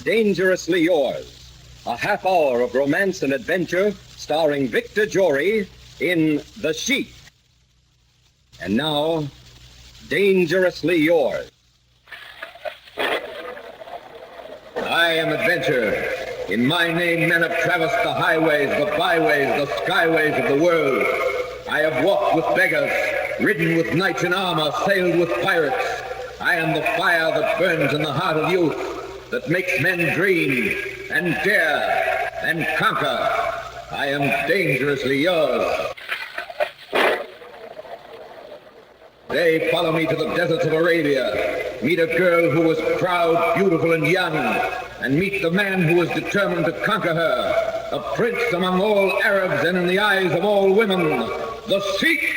Dangerously Yours, a half hour of romance and adventure starring Victor Jory in The Sheik. And now, Dangerously Yours. I am adventure. In my name, men have traversed the highways, the byways, the skyways of the world. I have walked with beggars, ridden with knights in armor, sailed with pirates. I am the fire that burns in the heart of youth, that makes men dream and dare and conquer. I am dangerously yours. They follow me to the deserts of Arabia, meet a girl who was proud, beautiful, and young, and meet the man who was determined to conquer her, a prince among all Arabs and in the eyes of all women, the Sheik.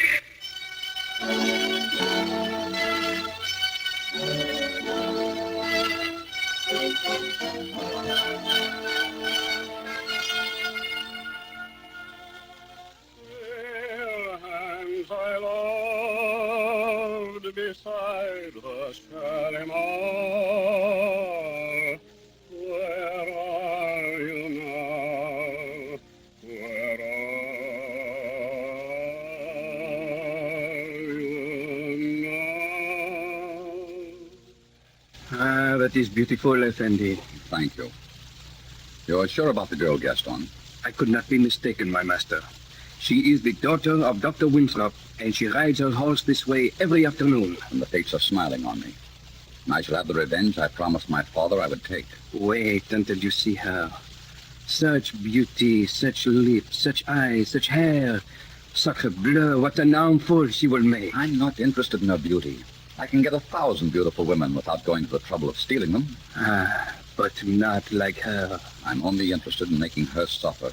Beside the Shalimar, where are you now? Where are you now? That is beautiful, Effendi. Thank you. You're sure about the girl, Gaston? I could not be mistaken, my master. She is the daughter of Dr. Winthrop, and she rides her horse this way every afternoon. And the fates are smiling on me. And I shall have the revenge I promised my father I would take. Wait until you see her. Such beauty, such lips, such eyes, such hair. Sacre bleu, what an armful she will make. I'm not interested in her beauty. I can get 1,000 beautiful women without going to the trouble of stealing them. But not like her. I'm only interested in making her suffer,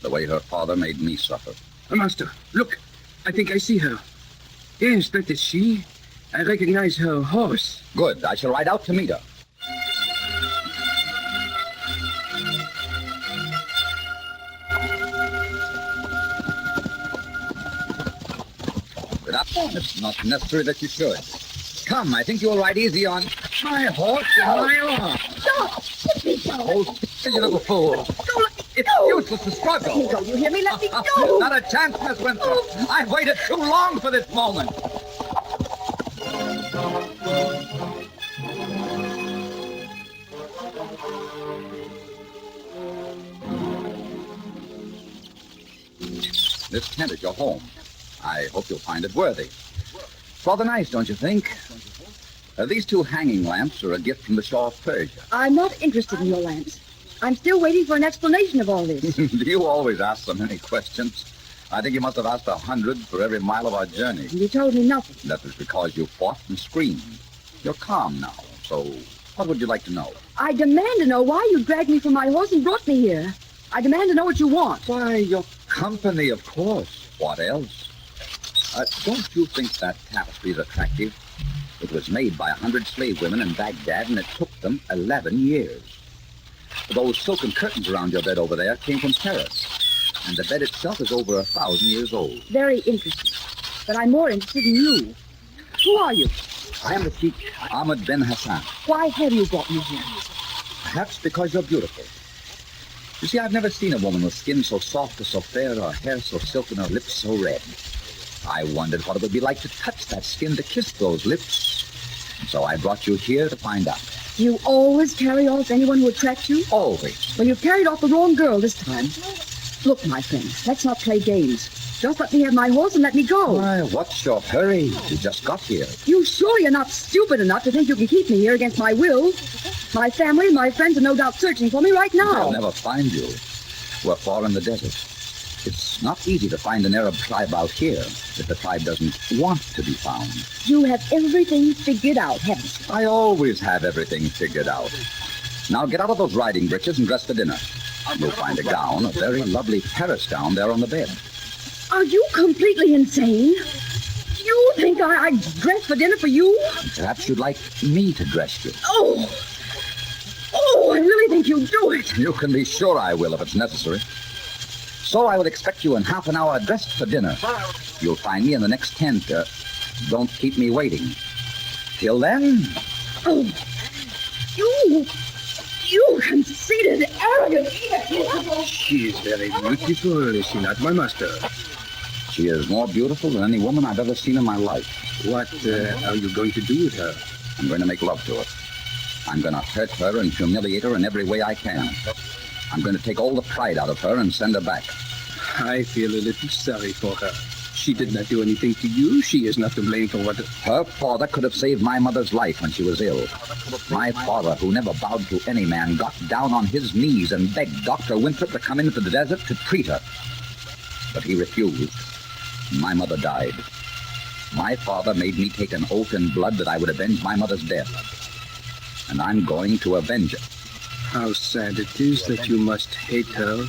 the way her father made me suffer. Master, look. I think I see her. Yes, that is she. I recognize her horse. Good. I shall ride out to meet her. It's not necessary that you should. Come, I think you'll ride easy on my horse and my arm. Stop! Let me go. Oh, you little fool. Don't let me It's go. useless to struggle. Let me go. You hear me? Let me go. Not a chance, Miss Winthrop. I've waited too long for this moment. This tent is your home. I hope you'll find it worthy. It's rather nice, don't you think? These 2 hanging lamps are a gift from the Shah of Persia. I'm not interested in your lamps. I'm still waiting for an explanation of all this. Do you always ask so many questions? I think you must have asked 100 for every mile of our journey. You told me nothing. That was because you fought and screamed. You're calm now, so what would you like to know? I demand to know why you dragged me from my horse and brought me here. I demand to know what you want. Why, your company, of course. What else? Don't you think that tapestry is attractive? It was made by 100 slave women in Baghdad, and it took them 11 years. Those silken curtains around your bed over there came from Paris, and the bed itself is over 1,000 years old. Very interesting. But I'm more interested in you. Who are you? I am the Sheik, Ahmed Ben Hassan. Why have you brought me here? Perhaps because you're beautiful. You see, I've never seen a woman with skin so soft or so fair, or hair so silken, or lips so red. I wondered what it would be like to touch that skin, to kiss those lips. And so I brought you here to find out. Do you always carry off anyone who attracts you? Always. Well, you've carried off the wrong girl this time. Look, my friend, let's not play games. Just let me have my horse and let me go. Why, what's your hurry? You just got here. You sure you're not stupid enough to think you can keep me here against my will? My family and my friends are no doubt searching for me right now. They'll never find you. We're far in the desert. It's not easy to find an Arab tribe out here if the tribe doesn't want to be found. You have everything figured out, haven't you? I always have everything figured out. Now get out of those riding breeches and dress for dinner. You'll find a gown, a very lovely Paris gown, there on the bed. Are you completely insane? You think I'd dress for dinner for you? Perhaps you'd like me to dress you. Oh, I really think you'll do it. You can be sure I will if it's necessary. So I would expect you in half an hour dressed for dinner. You'll find me in the next tent. Don't keep me waiting. Till then... Oh, you You conceited, arrogant, egotistical... She is very beautiful, is she not, my master? She is more beautiful than any woman I've ever seen in my life. What are you going to do with her? I'm going to make love to her. I'm going to hurt her and humiliate her in every way I can. I'm going to take all the pride out of her and send her back. I feel a little sorry for her. She did not do anything to you. She is not to blame for what... Her father could have saved my mother's life when she was ill. My father, who never bowed to any man, got down on his knees and begged Dr. Winthrop to come into the desert to treat her. But he refused. My mother died. My father made me take an oath in blood that I would avenge my mother's death. And I'm going to avenge it. How sad it is that you must hate her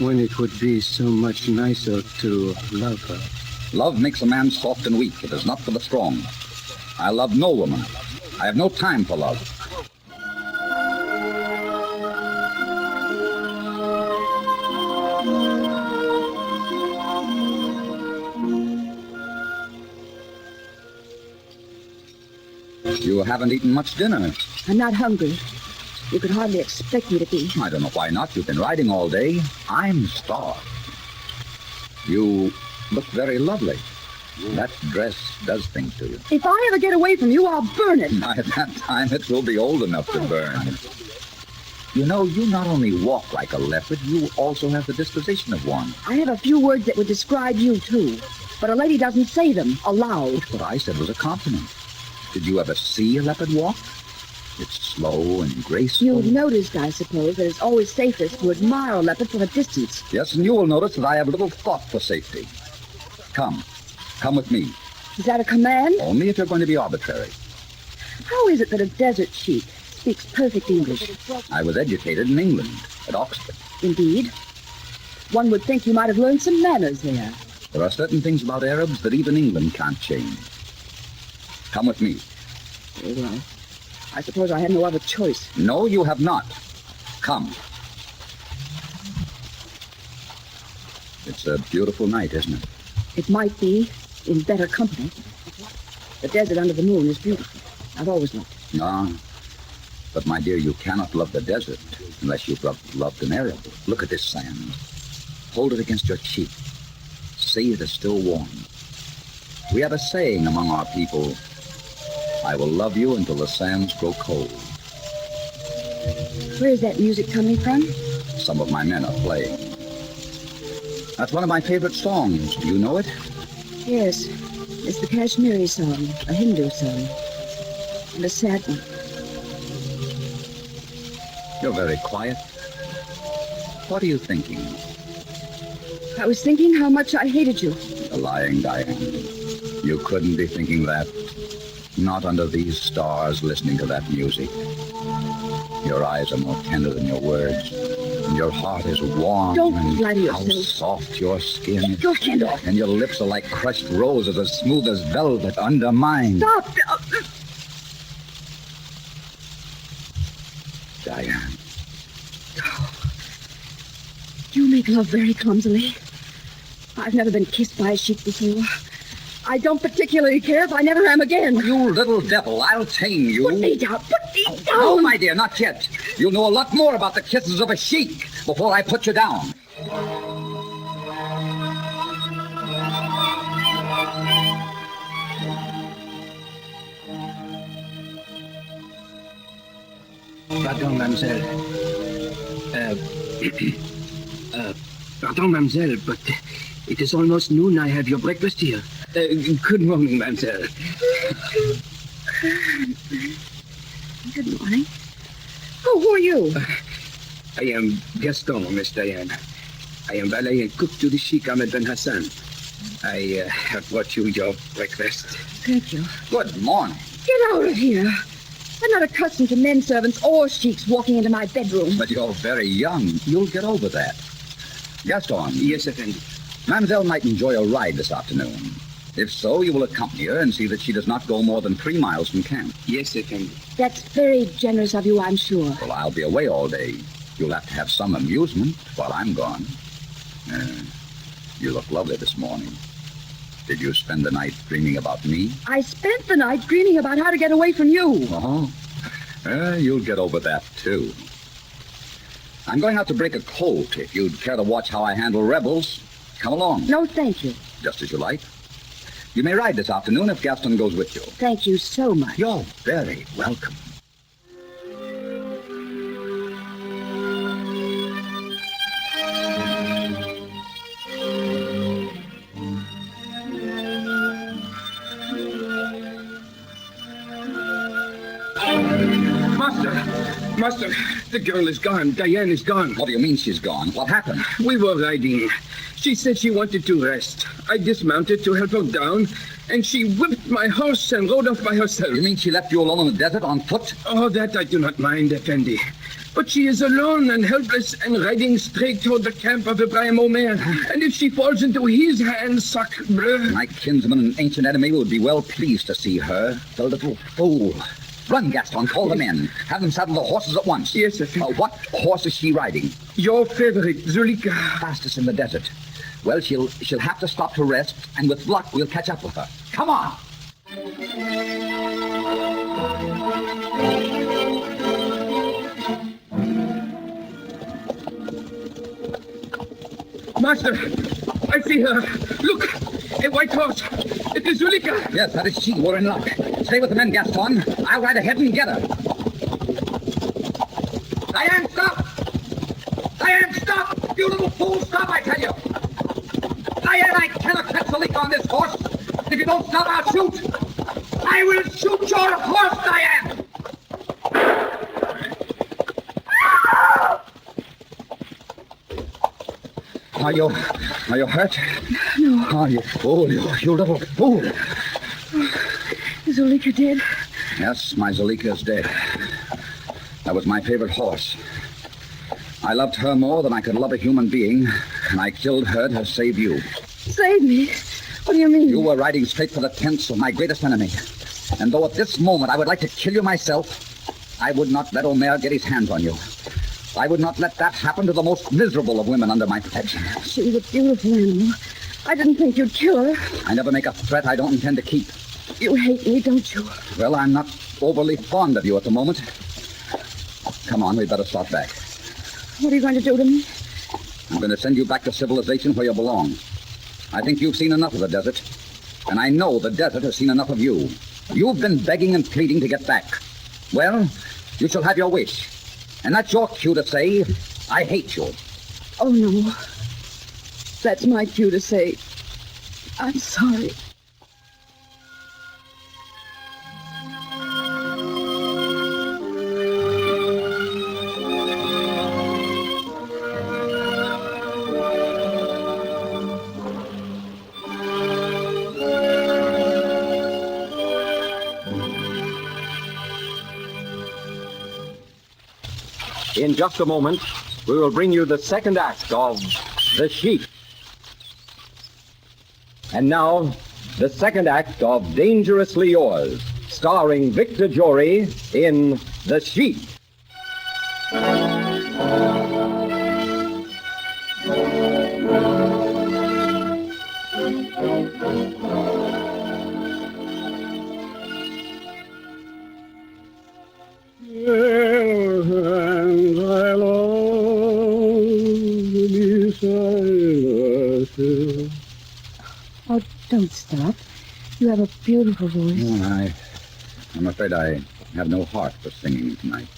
when it would be so much nicer to love her. Love makes a man soft and weak. It is not for the strong. I love no woman. I have no time for love. You haven't eaten much dinner. I'm not hungry. You could hardly expect me to be. I don't know why not. You've been riding all day. I'm starved. You look very lovely. That dress does things to you. If I ever get away from you, I'll burn it. By that time, it will be old enough to burn. You know, you not only walk like a leopard, you also have the disposition of one. I have a few words that would describe you, too. But a lady doesn't say them aloud. What I said was a compliment. Did you ever see a leopard walk? It's slow and graceful. You've noticed, I suppose, that it's always safest to admire a leopard from a distance. Yes, and you will notice that I have little thought for safety. Come with me. Is that a command? Only if you're going to be arbitrary. How is it that a desert sheik speaks perfect English? I was educated in England, at Oxford. Indeed. One would think you might have learned some manners there. There are certain things about Arabs that even England can't change. Come with me. Very well. I suppose I had no other choice. No, you have not. Come. It's a beautiful night, isn't it? It might be in better company. The desert under the moon is beautiful. I've always loved it. No. But, my dear, you cannot love the desert unless you've loved an Arab. Look at this sand. Hold it against your cheek. See, it is still warm. We have a saying among our people, I will love you until the sands grow cold. Where is that music coming from? Some of my men are playing. That's one of my favorite songs. Do you know it? Yes. It's the Kashmiri song, a Hindu song. And a sad one. You're very quiet. What are you thinking? I was thinking how much I hated you. A lying Diane. You couldn't be thinking that. Not under these stars listening to that music. Your eyes are more tender than your words. And your heart is warm. Don't and flatter how yourself. soft your skin. Get your hand off. And your lips are like crushed roses, as smooth as velvet under mine. Stop. Diane. You make love very clumsily. I've never been kissed by a sheik before. I don't particularly care if I never am again. You little devil, I'll tame you. Put me down. Put me down. No, my dear, not yet. You'll know a lot more about the kisses of a sheik before I put you down. Pardon, mademoiselle. Pardon, mademoiselle, but it is almost noon. I have your breakfast here. Good morning, mademoiselle. Good morning. Oh, who are you? I am Gaston, Miss Diane. I am valet and cook to the Sheik Ahmed Ben Hassan. I have brought you your breakfast. Thank you. Good morning. Get out of here. I'm not accustomed to men servants or sheiks walking into my bedroom. But you're very young. You'll get over that. Gaston. Yes, Effendi. Mademoiselle might enjoy a ride this afternoon. If so, you will accompany her and see that she does not go more than 3 miles from camp. Yes, Effendi. That's very generous of you, I'm sure. Well, I'll be away all day. You'll have to have some amusement while I'm gone. You look lovely this morning. Did you spend the night dreaming about me? I spent the night dreaming about how to get away from you. Oh, you'll get over that, too. I'm going out to break a colt. If you'd care to watch how I handle rebels, come along. No, thank you. Just as you like. You may ride this afternoon if Gaston goes with you. Thank you so much. You're very welcome. Master, the girl is gone. Diane is gone. What do you mean she's gone? What happened? We were riding. She said she wanted to rest. I dismounted to help her down, and she whipped my horse and rode off by herself. You mean she left you alone in the desert on foot? Oh, that I do not mind, Effendi. But she is alone and helpless and riding straight toward the camp of Ibrahim Omer. And if she falls into his hands, sacre bleu. My kinsman and ancient enemy will be well pleased to see her, the little fool. Run, Gaston, call the men. Have them saddle the horses at once. Yes, Effendi. What horse is she riding? Your favorite, Zulika. Fastest in the desert. Well, she'll have to stop to rest, and with luck, we'll catch up with her. Come on! Master, I see her. Look, a white horse. It is Zulika. Yes, that is she. We're in luck. Stay with the men, Gaston. I'll ride ahead and get her. Diane, stop! Diane, stop! You little fool, stop, I tell you! Diane, I cannot catch the leak on this horse. If you don't stop, I'll shoot. I will shoot your horse, Diane! Are you hurt? No. Oh, you fool, you little fool. Is Zulika dead? Yes, my Zulika is dead. That was my favorite horse. I loved her more than I could love a human being, and I killed her to save you. Save me? What do you mean? You were riding straight for the tents of my greatest enemy. And though at this moment I would like to kill you myself, I would not let Omer get his hands on you. I would not let that happen to the most miserable of women under my protection. She was a beautiful animal. I didn't think you'd kill her. I never make a threat I don't intend to keep. You hate me, don't you? Well, I'm not overly fond of you at the moment. Come on, we'd better start back. What are you going to do to me? I'm going to send you back to civilization where you belong. I think you've seen enough of the desert. And I know the desert has seen enough of you. You've been begging and pleading to get back. Well, you shall have your wish. And that's your cue to say, I hate you. Oh, no. That's my cue to say, I'm sorry. In just a moment, we will bring you the second act of The Sheik. And now, the second act of Dangerously Yours, starring Victor Jory in The Sheik. Oh, don't stop. You have a beautiful voice. I'm afraid I have no heart for singing tonight.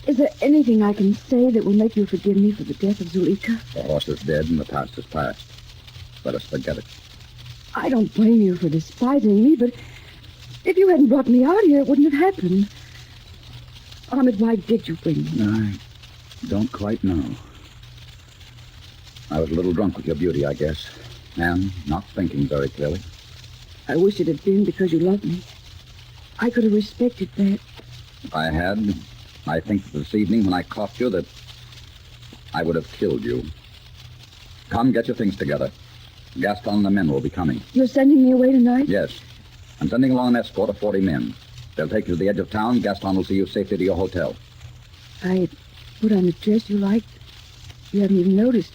Is there anything I can say that will make you forgive me for the death of Zulika? The horse is dead and the past is past. Let us forget it. I don't blame you for despising me, but if you hadn't brought me out here, it wouldn't have happened. Ahmed, why did you bring me? I don't quite know. I was a little drunk with your beauty, I guess, and not thinking very clearly. I wish it had been because you loved me. I could have respected that. If I had, I think this evening when I caught you that I would have killed you. Come, get your things together. Gaston and the men will be coming. You're sending me away tonight? Yes. I'm sending along an escort of 40 men. They'll take you to the edge of town. Gaston will see you safely to your hotel. I put on a dress you liked. You haven't even noticed.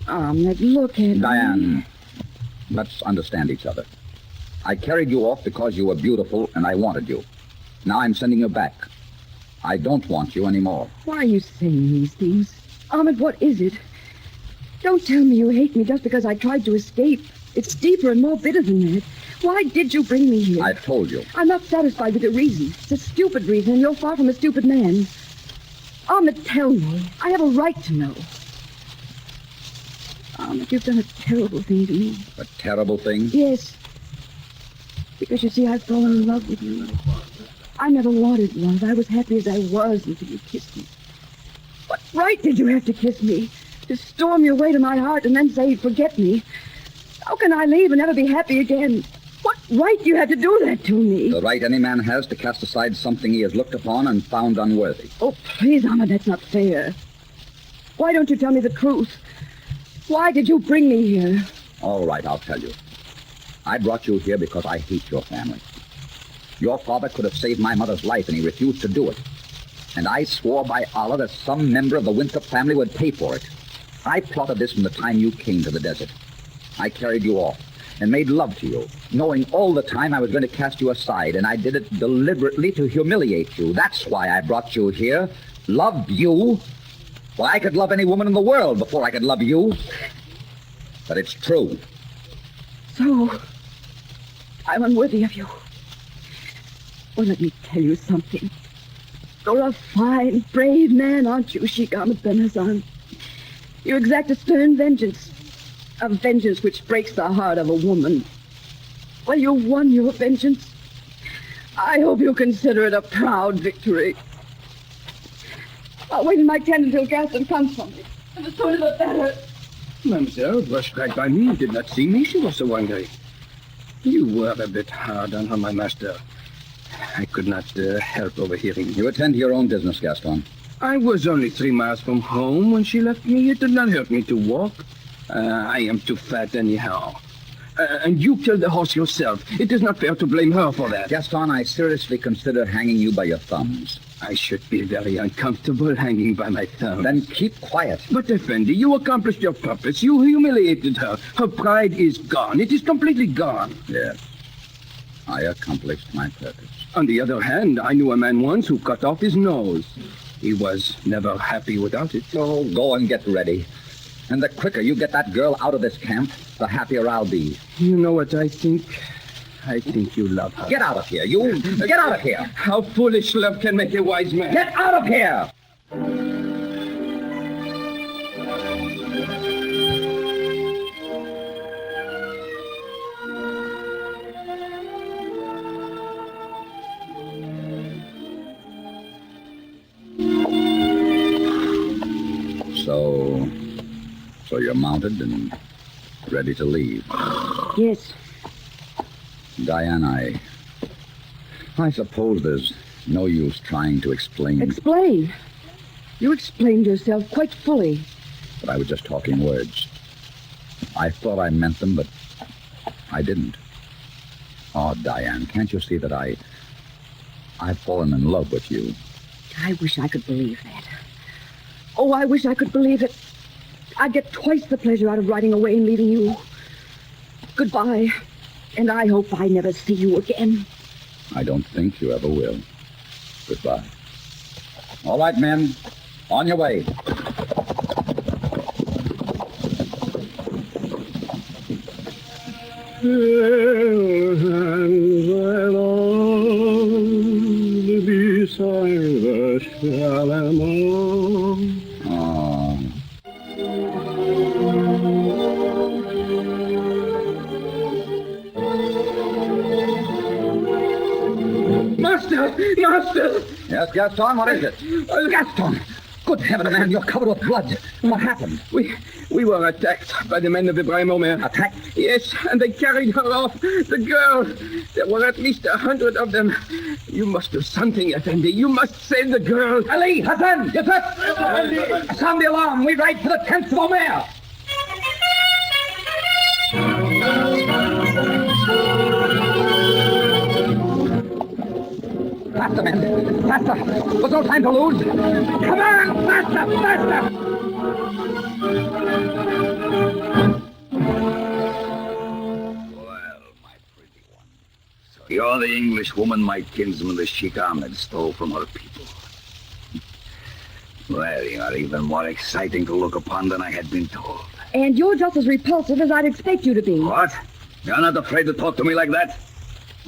Ahmed, look at me. Diane, let's understand each other. I carried you off because you were beautiful and I wanted you. Now I'm sending you back. I don't want you anymore. Why are you saying these things? Ahmed, what is it? Don't tell me you hate me just because I tried to escape. It's deeper and more bitter than that. Why did you bring me here? I've told you. I'm not satisfied with your reason. It's a stupid reason, and you're far from a stupid man. Ahmed, tell me. I have a right to know. Ahmed, you've done a terrible thing to me. A terrible thing? Yes. Because, you see, I've fallen in love with you. I never wanted love. I was happy as I was until you kissed me. What right did you have to kiss me? To storm your way to my heart and then say, forget me? How can I leave and never be happy again? What right do you have to do that to me? The right any man has to cast aside something he has looked upon and found unworthy. Oh, please, Ahmed, that's not fair. Why don't you tell me the truth? Why did you bring me here? All right, I'll tell you. I brought you here because I hate your family. Your father could have saved my mother's life, and he refused to do it. And I swore by Allah that some member of the Winthrop family would pay for it. I plotted this from the time you came to the desert. I carried you off and made love to you, knowing all the time I was going to cast you aside, and I did it deliberately to humiliate you. That's why I brought you here. Love you? Well, I could love any woman in the world before I could love you. But it's true. So, I'm unworthy of you. Well, let me tell you something. You're a fine, brave man, aren't you, Sheik Ahmed Ben Hassan? You exact a stern vengeance. A vengeance which breaks the heart of a woman. Well, you won your vengeance. I hope you consider it a proud victory. I'll wait in my tent until Gaston comes from me. And the sooner the better. Mademoiselle brushed right by me. Did not see me. She was so angry. You were a bit hard on her, my master. I could not help overhearing. You attend to your own business, Gaston. I was only 3 miles from home when she left me. It did not hurt me to walk. I am too fat anyhow. And you killed the horse yourself. It is not fair to blame her for that. Gaston, I seriously consider hanging you by your thumbs. I should be very uncomfortable hanging by my thumbs. Then keep quiet. But, Effendi, you accomplished your purpose. You humiliated her. Her pride is gone. It is completely gone. Yes. I accomplished my purpose. On the other hand, I knew a man once who cut off his nose. He was never happy without it. So go and get ready. And the quicker you get that girl out of this camp, the happier I'll be. You know what I think? I think you love her. Get out of here, you! Get out of here! How foolish love can make a wise man. Get out of here! So you're mounted and ready to leave. Yes. Diane, I suppose there's no use trying to explain. Explain? You explained yourself quite fully. But I was just talking words. I thought I meant them, but I didn't. Oh, Diane, can't you see that I've fallen in love with you? I wish I could believe that. Oh, I wish I could believe it. I'd get twice the pleasure out of riding away and leaving you. Goodbye. And I hope I never see you again. I don't think you ever will. Goodbye. All right, men. On your way. Oh. Master! Yes, Gaston, what is it? Gaston! Good heaven, man, you're covered with blood. What happened? We were attacked by the men of Ibrahim Omer. Attacked? Yes, and they carried her off. The girl. There were at least 100 of them. You must do something, Effendi. You must save the girl. Ali, Hassan, Yusuf! Sound the alarm. We ride for the tents of Omer. Faster, men. Faster. There's no time to lose. Come on, faster. Well, my pretty one. So you're the English woman my kinsman, the Sheik Ahmed, stole from her people. Well, you are even more exciting to look upon than I had been told. And you're just as repulsive as I'd expect you to be. What? You're not afraid to talk to me like that?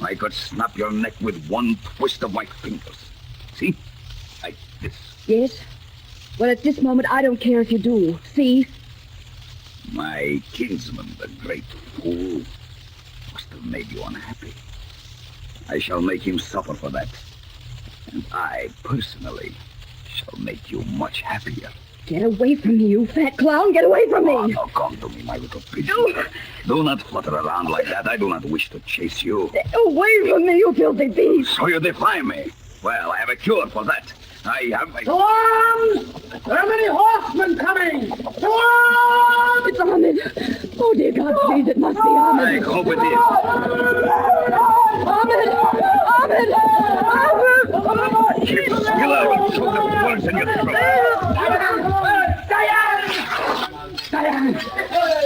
I could snap your neck with one twist of my fingers. See? Like this. Yes? Well, at this moment, I don't care if you do. See? My kinsman, the great fool, must have made you unhappy. I shall make him suffer for that. And I, personally, shall make you much happier. Get away from me, you fat clown. Get away from me. Oh, now come to me, my little pigeon. Do not flutter around like that. I do not wish to chase you. Get away from me, you filthy beast. So you defy me? Well, I have a cure for that. I have a... To arms! There are many horsemen coming! To arms! It's Ahmed. Oh, dear God, please, it must be I Ahmed. hope it is. Ahmed! Ahmed! Ahmed! Keep still, I will choke the words in your throat. Diane!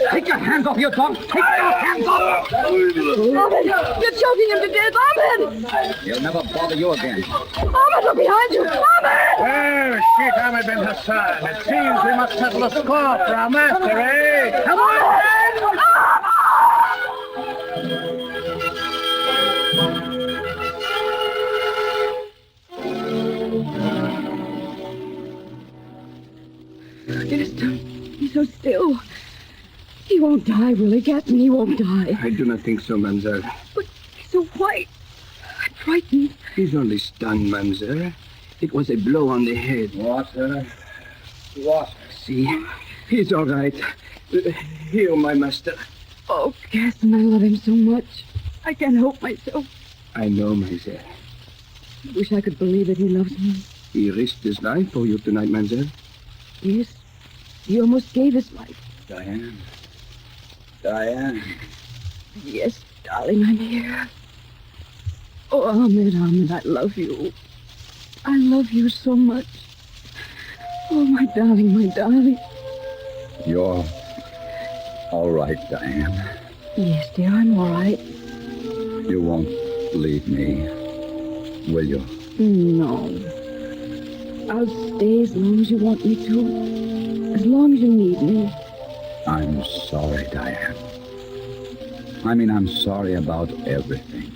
Take your hands off your dog! Take your hands off! Ahmed! You're choking him to death! Ahmed! He'll never bother you again. Ahmed, look behind you! Ahmed! Well, Sheik Ahmed bin Hassan, it seems we must settle a score for our master, eh? Come on! Just be so still. He won't die, will he, Captain? He won't die. I do not think so, mademoiselle. But he's so white. I'm frightened. He's only stunned, mademoiselle. It was a blow on the head. What? What? See? He's all right. Here, my master. Oh, Captain, I love him so much. I can't help myself. I know, mademoiselle. I wish I could believe that he loves me. He risked his life for you tonight, mademoiselle. Yes. He almost gave his life. Diane. Diane. Yes, darling, I'm here. Oh, Ahmed, I love you. I love you so much. Oh, my darling, my darling. You're all right, Diane. Yes, dear, I'm all right. You won't leave me, will you? No. I'll stay as long as you want me to. As long as you need me. I'm sorry, Diane. I mean, I'm sorry about everything.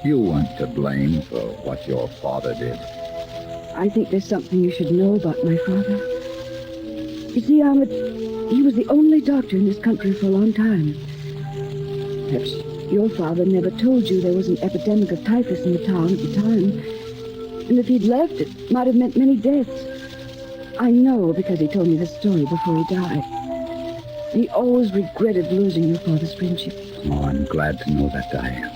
You weren't to blame for what your father did. I think there's something you should know about my father. You see, Ahmed, he was the only doctor in this country for a long time. Perhaps your father never told you there was an epidemic of typhus in the town at the time. And if he'd left, it might have meant many deaths. I know because he told me the story before he died. He always regretted losing your father's friendship. Oh, I'm glad to know that, Diane.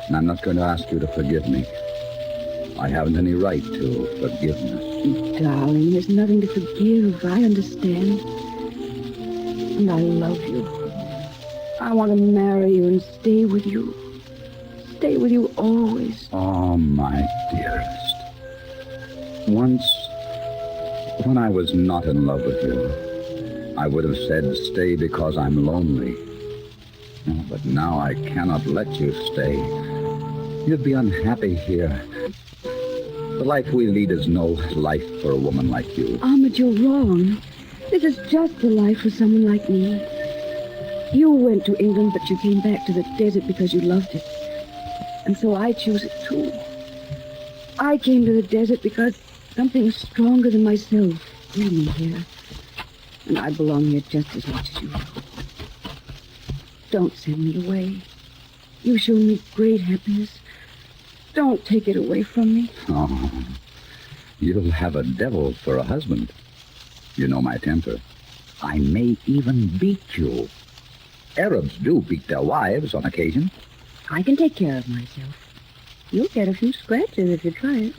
And I'm not going to ask you to forgive me. I haven't any right to forgiveness. Darling, there's nothing to forgive. I understand. And I love you. I want to marry you and stay with you. Stay with you always. Oh, my dearest. Once, when I was not in love with you, I would have said, stay because I'm lonely. Oh, but now I cannot let you stay. You'd be unhappy here. The life we lead is no life for a woman like you. Ahmed, you're wrong. This is just the life for someone like me. You went to England, but you came back to the desert because you loved it. And so I choose it too. I came to the desert because something stronger than myself drew me here. And I belong here just as much as you do. Don't send me away. You've shown me great happiness. Don't take it away from me. Oh, you'll have a devil for a husband. You know my temper. I may even beat you. Arabs do beat their wives on occasion. I can take care of myself. You'll get a few scratches if you try it.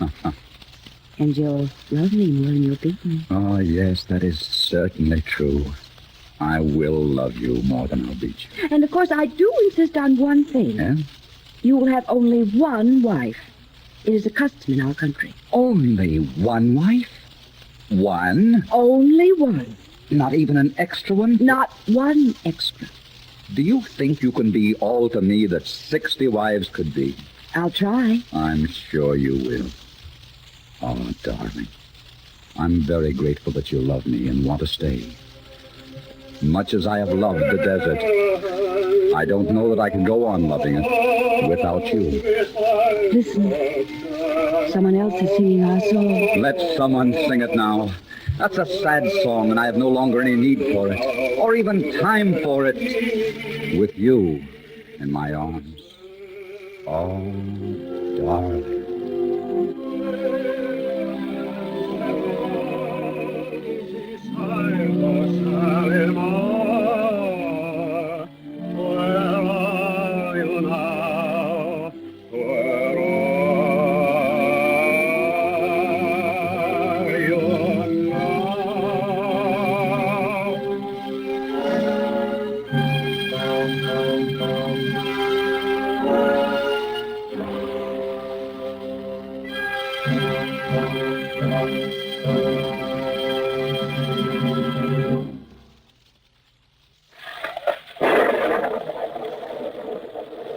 And you'll love me more than you'll beat me. Oh, yes, that is certainly true. I will love you more than I'll beat you. And of course, I do insist on one thing. Yeah? You will have only one wife. It is a custom in our country. Only one wife? One? Only one. Not even an extra one? Not one extra. Do you think you can be all to me that 60 wives could be? I'll try. I'm sure you will. Oh, darling. I'm very grateful that you love me and want to stay. Much as I have loved the desert, I don't know that I can go on loving it without you. Listen. Someone else is singing our song. Let someone sing it now. That's a sad song, and I have no longer any need for it, or even time for it. With you in my arms. Oh, darling.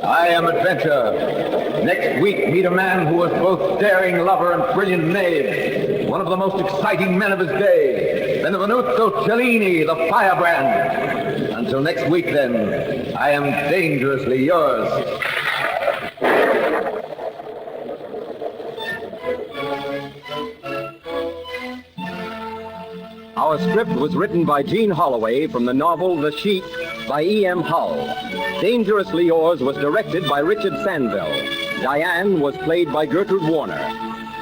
I am Adventure. Next week, meet a man who was both daring lover and brilliant knave, one of the most exciting men of his day, Benvenuto Cellini, the firebrand. Until next week, then, I am dangerously yours. Our script was written by Gene Holloway from the novel The Sheik by E.M. Hull. Dangerously Yours was directed by Richard Sandville. Diane was played by Gertrude Warner.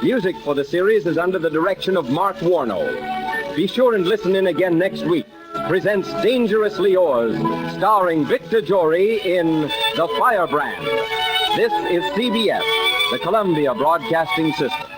Music for the series is under the direction of Mark Warno. Be sure and listen in again next week. Presents Dangerously Yours, starring Victor Jory in The Firebrand. This is CBS, the Columbia Broadcasting System.